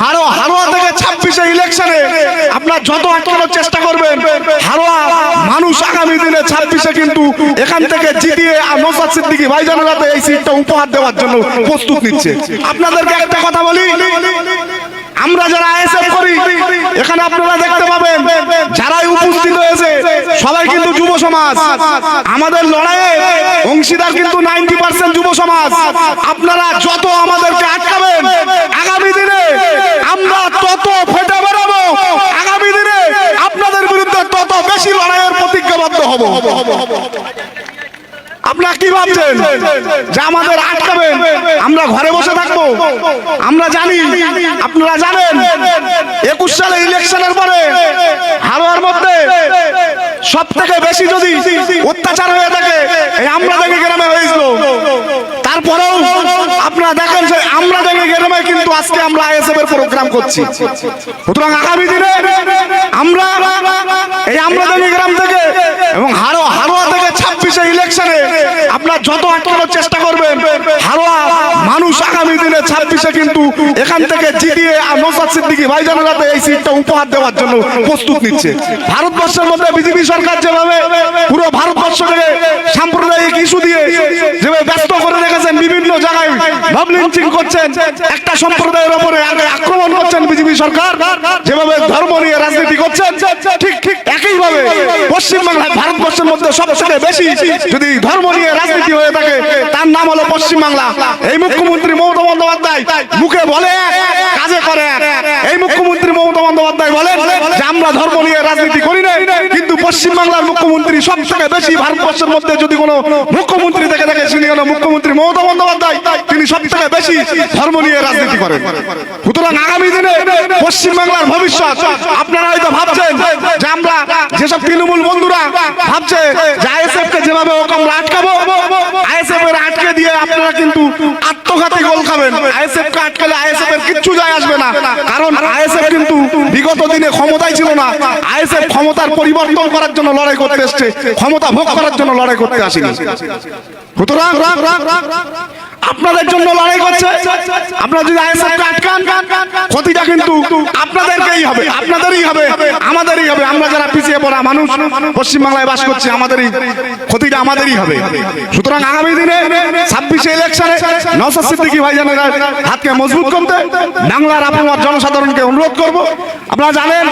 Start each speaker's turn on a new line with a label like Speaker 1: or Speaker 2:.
Speaker 1: হারোয়া থেকে 26-এ ইলেকশনে আপনারা যত আটকানোর চেষ্টা করবেন, হারোয়া মানুষ আগামী দিনে 26-এ কিন্তু এখান থেকে জিতিয়ে নওশাদ সিদ্দিকী ভাইজানের হাতে এই সিটটা উপহার দেওয়ার জন্য প্রস্তুত নিচ্ছে। আপনাদেরকে একটা কথা বলি, আমরা যারা আইএসএফ করি এখানে আপনারা দেখতে পাবেন যারাই উপস্থিত হয়েছে সবাই কিন্তু যুব সমাজ। আমাদের লড়াইয়ে অংশীদার কিন্তু 90% যুব সমাজ। আপনারা যত আমাদেরকে আটকাবেন, আগামী দিনে আমরা তত ফেটে বেরোবো। আগামী দিনে আপনাদের বিরুদ্ধে তত বেশি লড়াইয়ের প্রতিজ্ঞাবদ্ধ হব। আপনারা কি ভাবছেন যে আমাদের আটকাবেন, আমরা ঘরে বসে থাকবো? আমরা জানি, আপনারা জানেন 21 সালে ইলেকশনের পরে হারোয়ার মধ্যে সব থেকে বেশি যদি অত্যাচার হয়ে থাকে এই আমরা দেখে গ্রামে হয়েছিল। তারপরেও আপনারা দেখেন যে আমরা দেখে গ্রামে কিন্তু আজকে আমরা আইএসএফ এর প্রোগ্রাম করছি। সুতরাং আগামী দিনে আমরা এই আমরা দেখে গ্রাম থেকে এবং হারোয়া থেকে 26-এ ইলেকশনে আপনারা যত আটকানোর চেষ্টা করবেন, হারোয়া মানুষ আগামী দিনে 26-এ কিন্তু এখান থেকে জিতিয়ে নওশাদ সিদ্দিকী ভাইজানের হাতে এই সিটটা উপহার দেওয়ার জন্য প্রস্তুত নিচ্ছে। ভারতবর্ষের মধ্যে বিজেপি সরকার যেভাবে পুরো ভারতবর্ষকে সাম্প্রদায়িক ইস্যু দিয়ে যেভাবে ব্যস্ত করে রেখেছেন, বিভিন্ন জায়গায় মব লিঞ্চিং করছেন, একটা সম্প্রদায়ের উপরে আক্রমণ করছেন বিজেপি সরকার, যেভাবে ধর্ম নিয়ে রাজনীতি করছেন, ঠিক একইভাবে পশ্চিমবাংলায় ভারতবর্ষের মধ্যে সবচেয়ে বেশি যদি ধর্ম নিয়ে রাজনীতি হয়ে থাকে তার নাম হলো পশ্চিমবাংলা। এই মুখ্যমন্ত্রী মমতা বন্দ্যোপাধ্যায় মুখে বলে এক, কাজে করে এক। এই মুখ্যমন্ত্রী মমতা বন্দ্যোপাধ্যায় বলেন যে আমরা ধর্ম নিয়ে রাজনীতি করি না, কিন্তু পশ্চিমবাংলার মুখ্যমন্ত্রী সবচেয়ে বেশি ভারতবর্ষের মধ্যে যদি কোনো মুখ্যমন্ত্রী থেকে থাকে তিনি হলো মুখ্যমন্ত্রী মমতা বন্দ্যোপাধ্যায়। তিনি সবচেয়ে বেশি ধর্ম নিয়ে রাজনীতি করেন। সুতরাং আগামী দিনে পশ্চিমবাংলার ভবিষ্যৎ আপনারা হয়তো ভাবছেন যে আমরা যেসব তৃণমূল বন্ধুরা ভাবছে যে আইএসএফ কে যেভাবে আমরা আটকাবো, আইএসএফ এর আটকে দিয়ে আপনারা কিন্তু আত্মঘাতী গোল খাবেন। আইএসএফ কে আটকালে আইএসএফ এর কিচ্ছু যায় আসবে না, কারণ আইএসএফ কিন্তু বিগত দিনে ক্ষমতায় ছিল না। আইএসএফ ক্ষমতার পরিবর্তন করার জন্য লড়াই করতে এসেছে, ক্ষমতা ভোগ করার জন্য লড়াই করতে আসেনি। সুতরাং আপনাদের জন্য লড়াই করছে। আপনারা যদি আইএসএফকে আটকান, ক্ষতিটা কিন্তু আপনাদেরকেই হবে, আপনাদেরই হবে, আমাদেরই হবে। আমরা যারা পিছিয়ে পড়া মানুষ পশ্চিমবাংলায় বাস করছি, আমাদেরই ক্ষতিটা আমাদেরই হবে। সুতরাং আগামী দিনে 26-এ ইলেকশনে নওশাদ সিদ্দিকী ভাইজানের হাতকে মজবুত করতে বাংলার আপামর জনসাধারণকে অনুরোধ করব। আপনারা জানেন